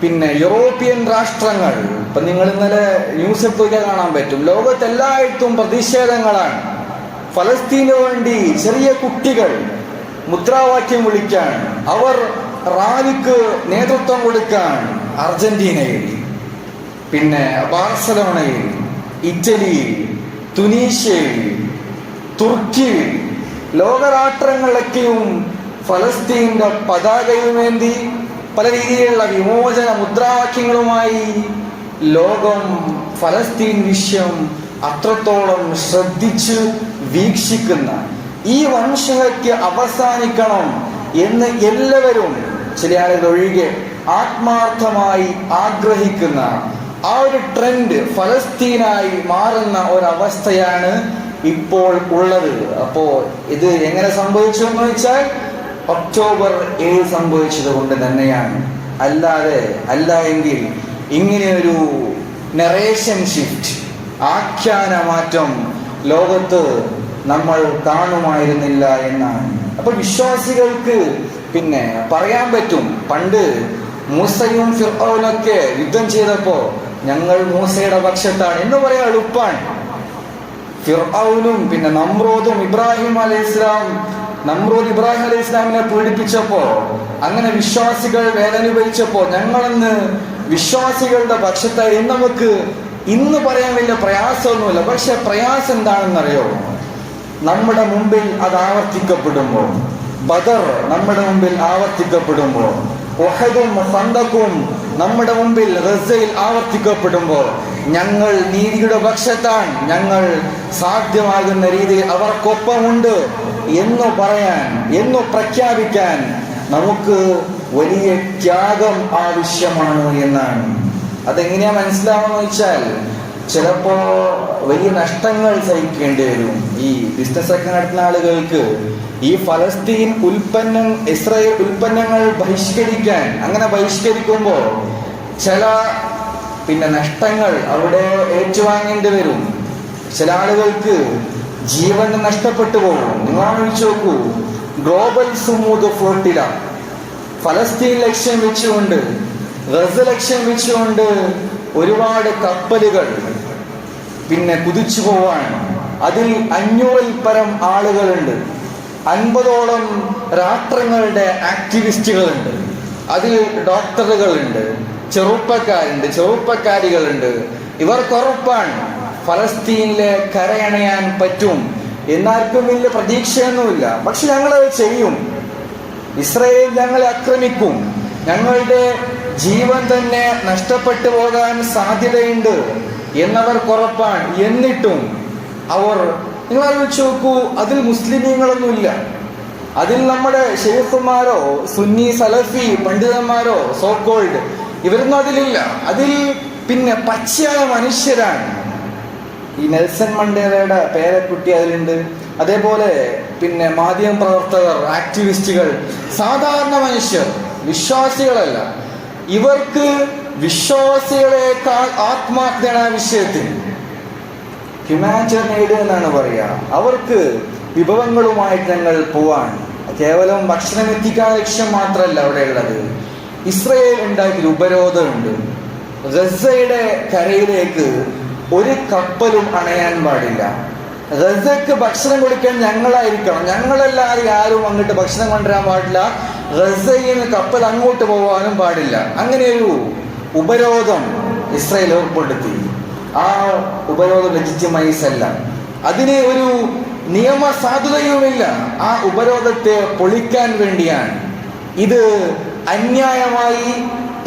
പിന്നെ യൂറോപ്യൻ രാഷ്ട്രങ്ങൾ, ഇപ്പൊ നിങ്ങൾ ഇന്നലെ ന്യൂസ് എടുത്തൊക്കെ കാണാൻ പറ്റും, ലോകത്ത് എല്ലായിടത്തും പ്രതിഷേധങ്ങളാണ്. ഫലസ്തീനു വേണ്ടി ചെറിയ കുട്ടികൾ മുദ്രാവാക്യം വിളിക്കാൻ, അവർ റാലിക്ക് നേതൃത്വം കൊടുക്കാൻ അർജന്റീനയിൽ, പിന്നെ ബാർസലോണയിൽ, ഇറ്റലിയിൽ, തുനീഷ്യയിൽ, തുർക്കിയിൽ, ലോകരാഷ്ട്രങ്ങളിലൊക്കെയും ഫലസ്തീന്റെ പതാകയുമേന്തി പല രീതിയിലുള്ള വിമോചന മുദ്രാവാക്യങ്ങളുമായി ലോകം ഫലസ്തീൻ വിഷയം അത്രത്തോളം ശ്രദ്ധിച്ച് വീക്ഷിക്കുന്ന, ഈ വംശഹത്യ അവസാനിക്കണം എന്ന് എല്ലാവരും, ചില ആളുകൾ ഒഴികെ, ആത്മാർത്ഥമായി ആഗ്രഹിക്കുന്ന ആ ഒരു ട്രെൻഡ് ഫലസ്തീനായി മാറുന്ന ഒരവസ്ഥയാണ് ഇപ്പോൾ ഉള്ളത്. അപ്പോ ഇത് എങ്ങനെ സംഭവിച്ചു എന്ന് വെച്ചാൽ ഒക്ടോബർ 7 സംഭവിച്ചത് കൊണ്ട് തന്നെയാണ്. അല്ല എങ്കിൽ ഇങ്ങനെയൊരു നറേഷൻ ഷിഫ്റ്റ്, ആഖ്യാന മാറ്റം ലോകത്ത് നമ്മൾ കാണുമായിരുന്നില്ല എന്നാണ്. അപ്പൊ വിശ്വാസികൾക്ക് പിന്നെ പറയാൻ പറ്റും, പണ്ട് മൂസയും ഫിർഔനൊക്കെ യുദ്ധം ചെയ്തപ്പോ ഞങ്ങൾ മൂസയുടെ പക്ഷത്താണ് എന്ന് പറയാൻ എളുപ്പമാണ്. ഫിർഔനും പിന്നെ നമ്രൂദും ഇബ്രാഹിം അലൈഹി ഇസ്ലാമിനെ പീഡിപ്പിച്ചപ്പോ, അങ്ങനെ വിശ്വാസികൾ വേദനുഭവിച്ചപ്പോ ഞങ്ങളെന്ന് വിശ്വാസികളുടെ പക്ഷത്തായി നമുക്ക് ഇന്ന് പറയാൻ വലിയ പ്രയാസമൊന്നുമില്ല. പക്ഷെ പ്രയാസം എന്താണെന്നറിയോ? നമ്മുടെ മുമ്പിൽ അത് ആവർത്തിക്കപ്പെടുമ്പോൾ, ബദർ നമ്മുടെ മുമ്പിൽ ആവർത്തിക്കപ്പെടുമ്പോൾ, ഉഹദും ഖന്തഖും നമ്മുടെ മുമ്പിൽ ഗസയിൽ ആവർത്തിക്കപ്പെടുമ്പോൾ ഞങ്ങൾ നീതിയുടെ പക്ഷത്താണ്, ഞങ്ങൾ സാധ്യമാകുന്ന രീതിയിൽ അവർക്കൊപ്പമുണ്ട് എന്ന് പറയാൻ, എന്ന് പ്രഖ്യാപിക്കാൻ നമുക്ക് വലിയ ത്യാഗം ആവശ്യമാണ് എന്നാണ്. അതെങ്ങനെയാ മനസ്സിലാവുമെന്ന് വെച്ചാൽ, ചിലപ്പോ വലിയ നഷ്ടങ്ങൾ സഹിക്കേണ്ടി വരും ഈ ബിസിനസ് ഒക്കെ നടത്തുന്ന ആളുകൾക്ക്. ഈ ഫലസ്തീൻ ഇസ്രായേൽ ഉൽപ്പന്നങ്ങൾ ബഹിഷ്കരിക്കാൻ, അങ്ങനെ ബഹിഷ്കരിക്കുമ്പോൾ ചില പിന്നെ നഷ്ടങ്ങൾ അവിടെ ഏറ്റുവാങ്ങേണ്ടി വരും. ചില ആളുകൾക്ക് ജീവൻ നഷ്ടപ്പെട്ടു പോകും. നിങ്ങൾ ആലോചിച്ച് നോക്കൂ, ഗ്ലോബൽ സുമൂദ് ഫ്ലോട്ടില ഫലസ്തീൻ ലക്ഷ്യം വെച്ചുകൊണ്ട്, ഗസ ലക്ഷ്യം വെച്ചുകൊണ്ട് ഒരുപാട് കപ്പലുകൾ പിന്നെ കുതിച്ചു പോവാൻ. അതിൽ 500-ൽ പരം ആളുകളുണ്ട്. 50ഓളം രാഷ്ട്രങ്ങളുടെ ആക്ടിവിസ്റ്റുകളുണ്ട്. അതിൽ ഡോക്ടറുകളുണ്ട്, ചെറുപ്പക്കാരികളുണ്ട്. ഇവർക്കുറപ്പാണ് ഫലസ്തീനിലെ കരയണയാൻ പറ്റും എന്നാർക്കും വലിയ പ്രതീക്ഷയൊന്നുമില്ല. പക്ഷെ ഞങ്ങളത് ചെയ്യും. ഇസ്രായേൽ ഞങ്ങളെ ആക്രമിക്കും, ഞങ്ങളുടെ ജീവൻ തന്നെ നഷ്ടപ്പെട്ടു പോകാൻ സാധ്യതയുണ്ട് എന്നവർക്കുറപ്പാണ്. എന്നിട്ടും അവർ, നിങ്ങൾ ആലോചിച്ച് നോക്കൂ, അതിൽ മുസ്ലിമീങ്ങളൊന്നുമില്ല. അതിൽ നമ്മുടെ ഷെയ്ഖുമാരോ സുന്നി സലഫി പണ്ഡിതന്മാരോ സോക്കോൾഡ് ഇവരൊന്നും അതിലില്ല. അതിൽ പിന്നെ പച്ചയായ മനുഷ്യരാണ്. ഈ നെൽസൺ മണ്ടേലയുടെ പേരക്കുട്ടി അതിലുണ്ട്. അതേപോലെ പിന്നെ മാധ്യമ പ്രവർത്തകർ, ആക്ടിവിസ്റ്റുകൾ, സാധാരണ മനുഷ്യർ, വിശ്വാസികളല്ല. ഇവർക്ക് വിശ്വാസികളെക്കാൾ ആത്മാർത്ഥതയാണ് ആ വിഷയത്തിൽ. ഹ്യൂമാനിറ്റേറിയൻ എയ്ഡ് എന്നാണ് പറയുക. അവർക്ക് വിഭവങ്ങളുമായിട്ട് ഞങ്ങൾ പോവാൻ, കേവലം ഭക്ഷണം എത്തിക്കാൻ ലക്ഷ്യം മാത്രമല്ല അവിടെ ഉള്ളത്. ഇസ്രായേൽ ഉണ്ടാക്കിയ ഉപരോധമുണ്ട്. ഗസയുടെ കരയിലേക്ക് ഒരു കപ്പലും അണയാൻ പാടില്ല. ഗസക്ക് ഭക്ഷണം കൊടുക്കാൻ ഞങ്ങളായിരിക്കണം. ഞങ്ങളല്ലാതെ ആരും അങ്ങോട്ട് ഭക്ഷണം കൊണ്ടുവരാൻ പാടില്ല. ഗസയിൽ നിന്ന് കപ്പൽ അങ്ങോട്ട് പോകാനും പാടില്ല. അങ്ങനെയൊരു ഉപരോധം ഇസ്രായേൽ ഏർപ്പെടുത്തി. ആ ഉപരോധം ലെജിറ്റിമൈസ് അല്ല, അതിന് ഒരു നിയമ സാധുതയുമില്ല. ആ ഉപരോധത്തെ പൊളിക്കാൻ വേണ്ടിയാണ്. ഇത് അന്യായമായി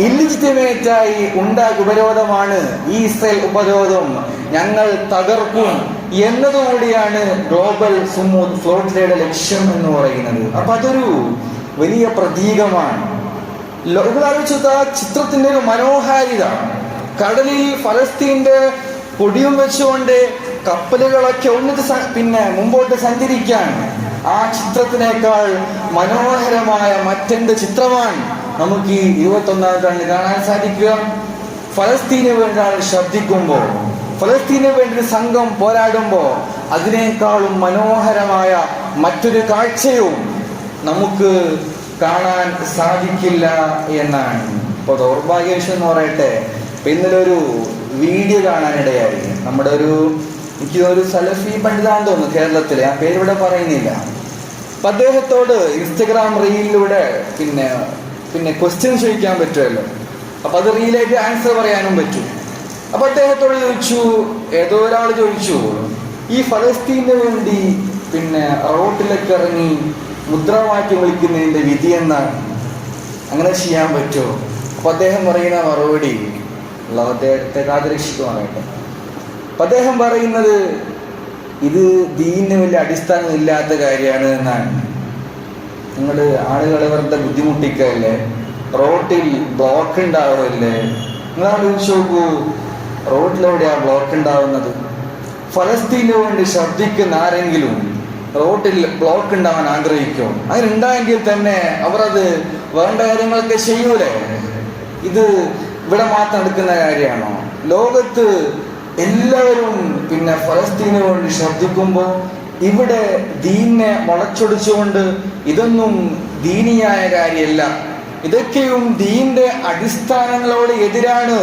ഇല്ലിജിറ്റിമേറ്റായി ഉണ്ടാക്കിയ ഉപരോധമാണ്. ഈ ഇസ്രായേൽ ഉപരോധം ഞങ്ങൾ തകർക്കും എന്നതുകൂടിയാണ് ഗ്ലോബൽ സ്മൂത്ത് ഫ്ലോട്ടിലയുടെ ലക്ഷ്യം എന്ന് പറയുന്നത്. അപ്പൊ അതൊരു വലിയ പ്രതീകമാണ്. ലോകത്താലോചിച്ച ചിത്രത്തിന്റെ ഒരു മനോഹാരിത, കടലിൽ ഫലസ്തീന്റെ കൊടിയും വെച്ചുകൊണ്ട് കപ്പലുകളൊക്കെ ഒന്നിച്ച് പിന്നെ മുമ്പോട്ട് സഞ്ചരിക്കാൻ, ആ ചിത്രത്തിനേക്കാൾ മനോഹരമായ മറ്റെന്ത് ചിത്രമാണ് നമുക്ക് ഈ 21ാം നൂറ്റാണ്ടിൽ കാണാൻ സാധിക്കുക? ഫലസ്തീന് വേണ്ടി ആൾ ശബ്ദിക്കുമ്പോൾ, ഫലസ്തീന് വേണ്ടി സംഘം പോരാടുമ്പോൾ അതിനേക്കാളും മനോഹരമായ മറ്റൊരു കാഴ്ചയും നമുക്ക് കാണാൻ സാധിക്കില്ല എന്നാണ്. ഇപ്പോൾ ദൗർഭാഗ്യവശം എന്ന് പറയട്ടെ, ഇന്നലെ ഒരു വീഡിയോ കാണാനിടയായി. നമ്മുടെ എനിക്കൊരു സലഫി പണ്ഡിതാന്ന് തോന്നുന്നു കേരളത്തിലെ, ആ പേരിവിടെ പറയുന്നില്ല. അപ്പം അദ്ദേഹത്തോട് ഇൻസ്റ്റഗ്രാം റീലിലൂടെ പിന്നെ ക്വസ്റ്റ്യൻ ചോദിക്കാൻ പറ്റുമല്ലോ. അപ്പം അത് റീലായിട്ട് ആൻസർ പറയാനും പറ്റും. അപ്പം അദ്ദേഹത്തോട് ചോദിച്ചു, ഏതോ ഒരാൾ ചോദിച്ചു, ഈ ഫലസ്തീന് വേണ്ടി പിന്നെ റോട്ടിലൊക്കെ ഇറങ്ങി മുദ്രാവാക്യം വിളിക്കുന്നതിൻ്റെ വിധി എന്താണ്? അങ്ങനെ ചെയ്യാൻ പറ്റുമോ? അപ്പം അദ്ദേഹം പറയുന്ന മറുപടി, അദ്ദേഹത്തെ കാത്തുരക്ഷിക്കുവാനായിട്ട്, അപ്പം അദ്ദേഹം പറയുന്നത് ഇത് ദീനിന് വലിയ അടിസ്ഥാനം ഇല്ലാത്ത കാര്യമാണ് എന്നാണ്. നിങ്ങൾ ആളുകളെ വെറുതെ ബുദ്ധിമുട്ടിക്കല്ലേ, റോട്ടിൽ ബ്ലോക്ക് ഉണ്ടാവില്ലേ? നിങ്ങൾ ആലോചിച്ച് നോക്കൂ, റോട്ടിലെവിടെയാണ് ബ്ലോക്ക് ഉണ്ടാവുന്നത്? ഫലസ്തീന് വേണ്ടി ശബ്ദിക്കുന്ന ആരെങ്കിലും റോട്ടിൽ ബ്ലോക്ക് ഉണ്ടാവാൻ ആഗ്രഹിക്കും? അതിനുണ്ടായെങ്കിൽ തന്നെ അവർ അത് വേണ്ട കാര്യങ്ങളൊക്കെ ചെയ്യൂലേ? ഇത് ഇവിടെ മാത്രം നടക്കുന്ന കാര്യമാണോ? ലോകത്ത് എല്ലാവരും പിന്നെ ഫലസ്തീന് വേണ്ടി ശബ്ദിക്കുമ്പോൾ ഇവിടെ ദീനിനെ മുളച്ചൊടിച്ചുകൊണ്ട് ഇതൊന്നും ദീനിയായ കാര്യമല്ല, ഇതൊക്കെയും ദീന്റെ അടിസ്ഥാനങ്ങളോട് എതിരാണ്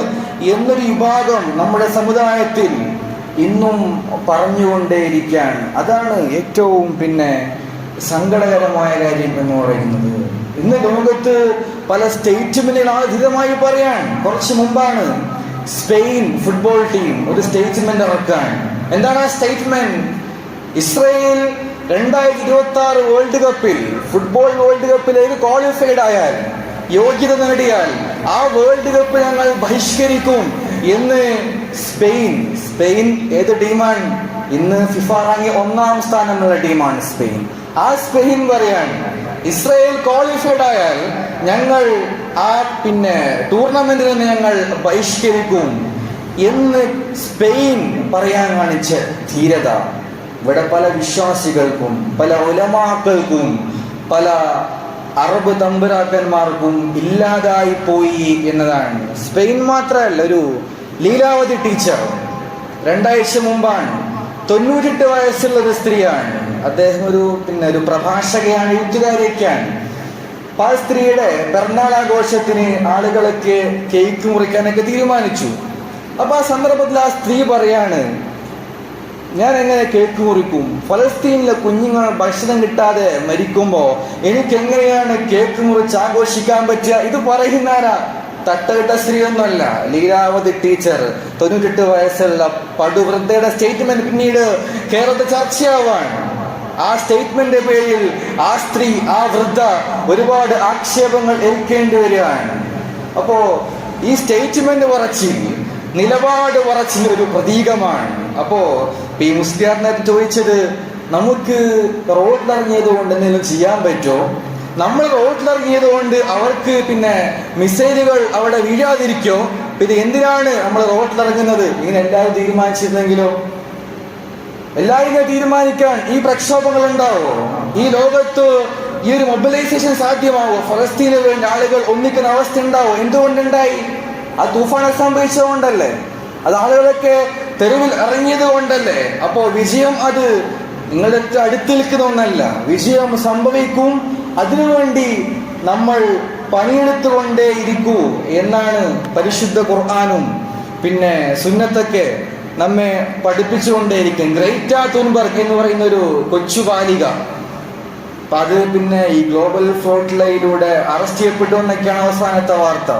എന്നൊരു വിഭാഗം നമ്മുടെ സമുദായത്തിൽ ഇന്നും പറഞ്ഞുകൊണ്ടേയിരിക്കുകയാണ്. അതാണ് ഏറ്റവും സങ്കടകരമായ കാര്യം എന്ന് പറയുന്നത്. ഇന്ന് ലോകത്ത് പല സ്റ്റേറ്റ്മെന്റുകൾ അധികമായി പറയാൻ, കുറച്ച് മുമ്പാണ് സ്പെയിൻ ഫുട്ബോൾ ടീം ഒരു സ്റ്റേറ്റ്മെന്റ് ഇറക്കാൻ. എന്താണ് ആ സ്റ്റേറ്റ്മെന്റ്? ഇസ്രായേൽ 2026 വേൾഡ് കപ്പിൽ, ഫുട്ബോൾ വേൾഡ് കപ്പിലേക്ക് ക്വാളിഫൈഡ് ആയാൽ, യോഗ്യത നേടിയാൽ ആ വേൾഡ് കപ്പ് ഞങ്ങൾ ബഹിഷ്കരിക്കും എന്ന് സ്പെയിൻ ഏത് ടീമാണ്? ഇന്ന് ഫിഫ റാങ്ക് 1ാം സ്ഥാനമുള്ള ടീമാണ് സ്പെയിൻ. ആ സ്പെയിൻ പറയാൻ, ഇസ്രായേൽ ക്വാളിഫൈഡ് ആയാൽ ഞങ്ങൾ ആ ടൂർണമെന്റിൽ നിന്ന് ഞങ്ങൾ ബഹിഷ്കരിക്കും എന്ന് സ്പെയിൻ പറയാൻ കാണിച്ച ധീരത ഇവിടെ പല വിശ്വാസികൾക്കും, പല ഉലമാക്കൾക്കും, പല അറബ് തമ്പുരാക്കന്മാർക്കും ഇല്ലാതായി പോയി എന്നതാണ്. സ്പെയിൻ മാത്രമല്ല, ഒരു ലീലാവതി ടീച്ചർ 2 ആഴ്ച മുമ്പാണ്, 98 വയസ്സുള്ള ഒരു സ്ത്രീയാണ്. അദ്ദേഹം ഒരു പ്രഭാഷകയാണ്, എഴുത്തുകാരിയൊക്കെയാണ്. ആ സ്ത്രീയുടെ പിറന്നാൾ ആഘോഷത്തിന് ആളുകളൊക്കെ കേക്ക് മുറിക്കാനൊക്കെ തീരുമാനിച്ചു. അപ്പൊ ആ സന്ദർഭത്തിൽ ആ സ്ത്രീ പറയാണ്, ഞാൻ എങ്ങനെ കേക്ക് മുറിക്കും? ഫലസ്തീനിലെ കുഞ്ഞുങ്ങൾ ഭക്ഷണം കിട്ടാതെ മരിക്കുമ്പോ എനിക്ക് എങ്ങനെയാണ് കേക്ക് മുറിച്ച് ആഘോഷിക്കാൻ പറ്റുക? ഇത് പറയുന്നാരാ? തട്ടകിട്ട സ്ത്രീയൊന്നുമല്ല, ലീലാവതി ടീച്ചർ, 98 വയസ്സുള്ള പടുവൃദ്ധയുടെ സ്റ്റേറ്റ്മെന്റ് പിന്നീട് കേരളത്തിൽ ചർച്ചയാവാൻ. ആ സ്റ്റേറ്റ്മെന്റിന്റെ പേരിൽ ആ സ്ത്രീ, ആ വൃദ്ധ ഒരുപാട് ആക്ഷേപങ്ങൾ ഏൽക്കേണ്ടി വരികയാണ്. അപ്പോ ഈ സ്റ്റേറ്റ്മെന്റ് പറച്ചിൽ, നിലപാട് പറച്ചിൽ ഒരു പ്രതീകമാണ്. അപ്പോ ഈ മുസ്ലിയാറിനകത്ത് ചോദിച്ചത്, നമുക്ക് റോഡിലിറങ്ങിയത് കൊണ്ട് എന്തെങ്കിലും ചെയ്യാൻ പറ്റുമോ? നമ്മൾ റോഡിലിറങ്ങിയത് കൊണ്ട് അവർക്ക് പിന്നെ മിസൈലുകൾ അവിടെ വീഴാതിരിക്കോ? പിന്നെ എന്തിനാണ് നമ്മൾ റോഡിലിറങ്ങുന്നത്? ഇങ്ങനെ എല്ലാവരും തീരുമാനിച്ചിരുന്നെങ്കിലോ? എല്ലാവരും തീരുമാനിക്കാൻ ഈ പ്രക്ഷോഭങ്ങൾ ഉണ്ടാവോ? ഈ ലോകത്ത് ഈ ഒരു മൊബിലൈസേഷൻ സാധ്യമാവോ? ഫലസ്തീനിൽ വേണ്ട ആളുകൾ ഒന്നിക്കുന്ന അവസ്ഥ ഉണ്ടാവോ? എന്തുകൊണ്ടുണ്ടായി? ആ തൂഫാൻ സംഭവിച്ചതുകൊണ്ടല്ലേ? അത് ആളുകളൊക്കെ തെരുവിൽ ഇറങ്ങിയത് കൊണ്ടല്ലേ? അപ്പോ വിജയം അത് നിങ്ങളുടെ അടുത്ത് നിൽക്കുന്ന ഒന്നല്ല. വിജയം സംഭവിക്കും, അതിനുവേണ്ടി നമ്മൾ പണിയെടുത്തുകൊണ്ടേ ഇരിക്കൂ എന്നാണ് പരിശുദ്ധ ഖുർആനും പിന്നെ സുന്നത്തൊക്കെ നമ്മെ പഠിപ്പിച്ചുകൊണ്ടേയിരിക്കും. ഗ്രേറ്റ തുൻബർഗ് എന്ന് പറയുന്ന ഒരു കൊച്ചു ബാലിക, അപ്പൊ അത് പിന്നെ ഈ ഗ്ലോബൽ ഫ്ലോട്ടിലയിലൂടെ അറസ്റ്റ് ചെയ്യപ്പെട്ടു എന്നൊക്കെയാണ് അവസാനത്തെ വാർത്ത.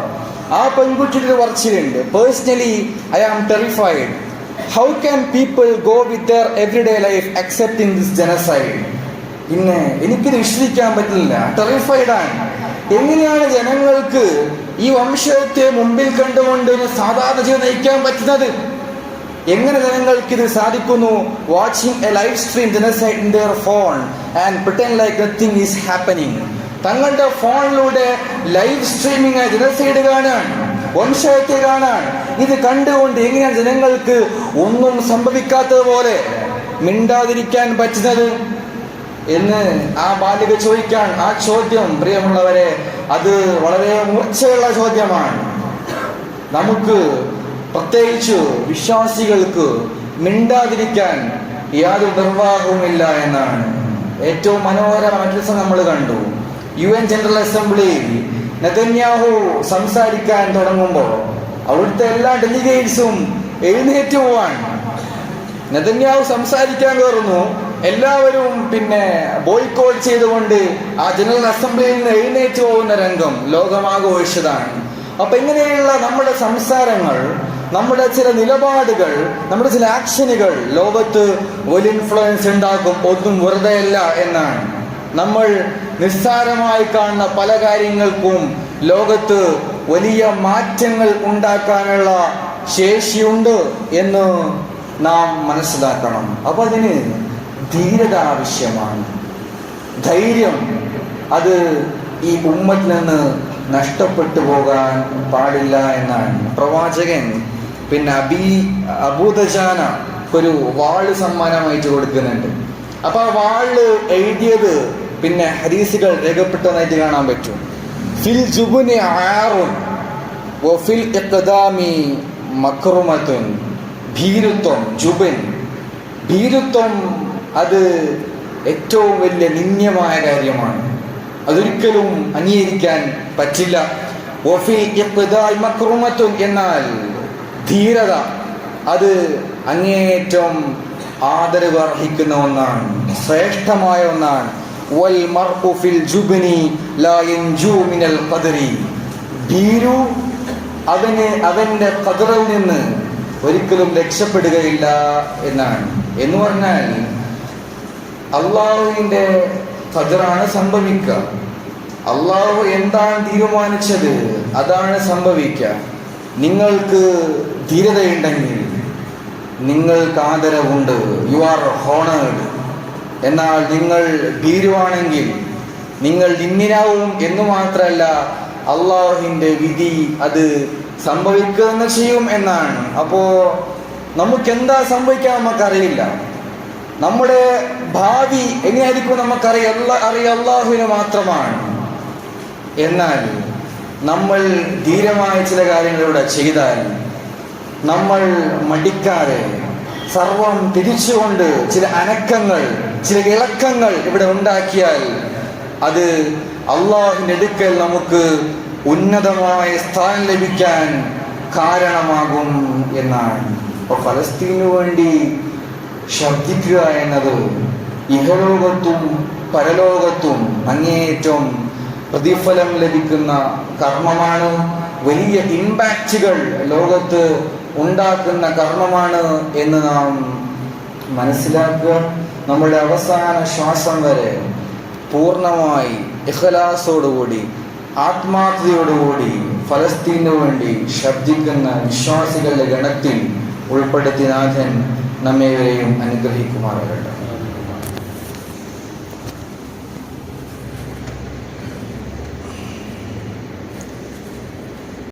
ആ പെൺകുട്ടിയുടെ പറച്ചിലുണ്ട്, personally I am terrified. How can people go with their everyday life accepting this genocide? പിന്നെ എനിക്കിത് വിശ്വസിക്കാൻ പറ്റില്ല, ടെറിഫൈഡ് ആണ്. എങ്ങനെയാണ് ജനങ്ങൾക്ക് ഈ വംശത്തെ മുമ്പിൽ കണ്ടുകൊണ്ട് ഒരു സാധാരണ ജീവിതം നയിക്കാൻ പറ്റുന്നത്? എങ്ങനെ ജനങ്ങൾക്ക് ഇത് സാധിക്കുന്നു? Watching A live stream ജനസൈഡ് in there phone and pretend like nothing is happening. തങ്ങളുടെ ഫോണിലൂടെ ലൈവ് സ്ട്രീമിംഗ് ജനസൈഡ് കാണാൻ, വംശത്തെ കാണാൻ. ഇത് കണ്ടുകൊണ്ട് എങ്ങനെയാണ് ജനങ്ങൾക്ക് ഒന്നും സംഭവിക്കാത്തതുപോലെ മിണ്ടാതിരിക്കാൻ പറ്റുന്നത് എന്ന് ആ ബാലിക ചോദിക്കാൻ. ആ ചോദ്യം പ്രിയമുള്ളവരെ, അത് വളരെ മൂർച്ചയുള്ള ചോദ്യമാണ്. നമുക്ക് പ്രത്യേകിച്ച് വിശ്വാസികൾക്ക് മിണ്ടാതിരിക്കാൻ യാതൊരു നിർവാഹവുമില്ല എന്നാണ്. ഏറ്റവും മനോഹരമായ ദിവസം നമ്മൾ കണ്ടു. UN ജനറൽ അസംബ്ലിയിൽ നെതന്യാഹു സംസാരിക്കാൻ തുടങ്ങുമ്പോൾ അവിടുത്തെ എല്ലാ ഡെലിഗേറ്റ്സും എഴുന്നേറ്റ് പോവാൻ. നെതന്യാഹു സംസാരിക്കാൻ കയറുന്നു, എല്ലാവരും പിന്നെ ബോയ്ക്കോട്ട് ചെയ്തുകൊണ്ട് ആ ജനറൽ അസംബ്ലിയിൽ നിന്ന് എഴുന്നേറ്റ് പോകുന്ന രംഗം ലോകമാഘോഷിച്ചതാണ്. അപ്പൊ ഇങ്ങനെയുള്ള നമ്മുടെ സംസാരങ്ങൾ, നമ്മുടെ ചില നിലപാടുകൾ, നമ്മുടെ ചില ആക്ഷനുകൾ ലോകത്ത് വലിയ ഇൻഫ്ലുവൻസ് ഉണ്ടാക്കും. ഒന്നും വെറുതെയല്ല എന്നാണ്. നമ്മൾ നിസ്സാരമായി കാണുന്ന പല കാര്യങ്ങൾക്കും ലോകത്ത് വലിയ മാറ്റങ്ങൾ ഉണ്ടാക്കാനുള്ള ശേഷിയുണ്ട് എന്ന് നാം മനസ്സിലാക്കണം. അപ്പൊ അതിന് ധീരത ആവശ്യമാണ്, ധൈര്യം. അത് ഈ ഉമ്മത്തിൽ നിന്ന് നഷ്ടപ്പെട്ടു പോകാൻ പാടില്ല എന്നാണ് പ്രവാചകൻ പിന്നെ അബൂദജാന ഒരു വാള് സമ്മാനമായിട്ട് കൊടുക്കുന്നുണ്ട്. അപ്പൊ ആ വാള് എഴുതിയത് പിന്നെ ഹദീസുകൾ രേഖപ്പെട്ടതായിട്ട് കാണാൻ പറ്റും. ഫിൽ ജുബ്നി ആറുൻ വഫിൽ ഇഖ്ദാമി മക്റുമത്തുൻ. ഭീരുത്വം, ജുബൻ, ഭീരുത്വം അത് ഏറ്റവും വലിയ നിന്ദ്യമായ കാര്യമാണ്. അതൊരിക്കലും അംഗീകരിക്കാൻ പറ്റില്ല. വഫിൽ ഇഖ്ദാഇ മക്റുമത്തുൻ, എന്നാൽ ധീരത അത് അങ്ങേയറ്റം ആദരവ് അർഹിക്കുന്ന ഒന്നാണ്, ശ്രേഷ്ഠമായ ഒന്നാണ്. വൽ മർഉ ഫിൽ ജുബ്നി ലാ യൻജു മിനൽ ഖദരി. ഭീരു അവന്റെ ഖദറിൽ നിന്ന് ഒരിക്കലും രക്ഷപ്പെടുകയില്ല എന്നാണ്. എന്ന് പറഞ്ഞാൽ അള്ളാഹുവിന്റെ ഖദറാണ് സംഭവിക്കുക. അള്ളാഹു എന്താണ് തീരുമാനിച്ചത് അതാണ് സംഭവിക്കുക. നിങ്ങൾക്ക് ധീരതയുണ്ടെങ്കിൽ നിങ്ങൾക്ക് ആദരവുണ്ട്, യു ആർ ഹോണേഡ്. എന്നാൽ നിങ്ങൾ ഭീരുവാണെങ്കിൽ നിങ്ങൾ നിന്ദിനാവും എന്ന് മാത്രമല്ല, അള്ളാഹുവിന്റെ വിധി അത് സംഭവിക്കുക തന്നെ ചെയ്യും എന്നാണ്. അപ്പോ നമുക്ക് എന്താ സംഭവിക്കാൻ നമുക്കറിയില്ല. നമ്മുടെ ഭാവി എങ്ങനെയായിരിക്കും നമുക്കറിയാം, അള്ളാഹുവിന് മാത്രമാണ്. എന്നാൽ നമ്മൾ ധീരമായ ചില കാര്യങ്ങളിലൂടെ ചെയ്താൽ, നമ്മൾ മടിക്കാതെ സർവം തിരിച്ചുകൊണ്ട് ചില അനക്കങ്ങൾ, ചില ഇളക്കങ്ങൾ ഇവിടെ ഉണ്ടാക്കിയാൽ അത് അള്ളാഹുവിന്റെ അടുക്കൽ നമുക്ക് ഉന്നതമായ സ്ഥാനം ലഭിക്കാൻ കാരണമാകും എന്നാണ്. അപ്പൊ ഫലസ്തീനു വേണ്ടി ശബ്ദിക്കുക എന്നത് ഇഹലോകത്തും പരലോകത്തും അങ്ങേയറ്റം പ്രതിഫലം ലഭിക്കുന്ന കർമ്മമാണ്. വലിയ ഇമ്പാക്റ്റുകൾ ലോകത്ത് ഉണ്ടാക്കുന്ന കർമ്മമാണ് എന്ന് നാം മനസ്സിലാക്കുക. നമ്മുടെ അവസാന ശ്വാസം വരെ പൂർണ്ണമായി ഇഖ്ലാസോടുകൂടി ആത്മാർത്ഥതയോടുകൂടി ഫലസ്തീനു വേണ്ടി ശബ്ദിക്കുന്ന വിശ്വാസികളുടെ ഗണത്തിൽ ഉൾപ്പെടുത്തി നാഥൻ നമ്മേവരെയും അനുഗ്രഹിക്കുമാറാകട്ടെ.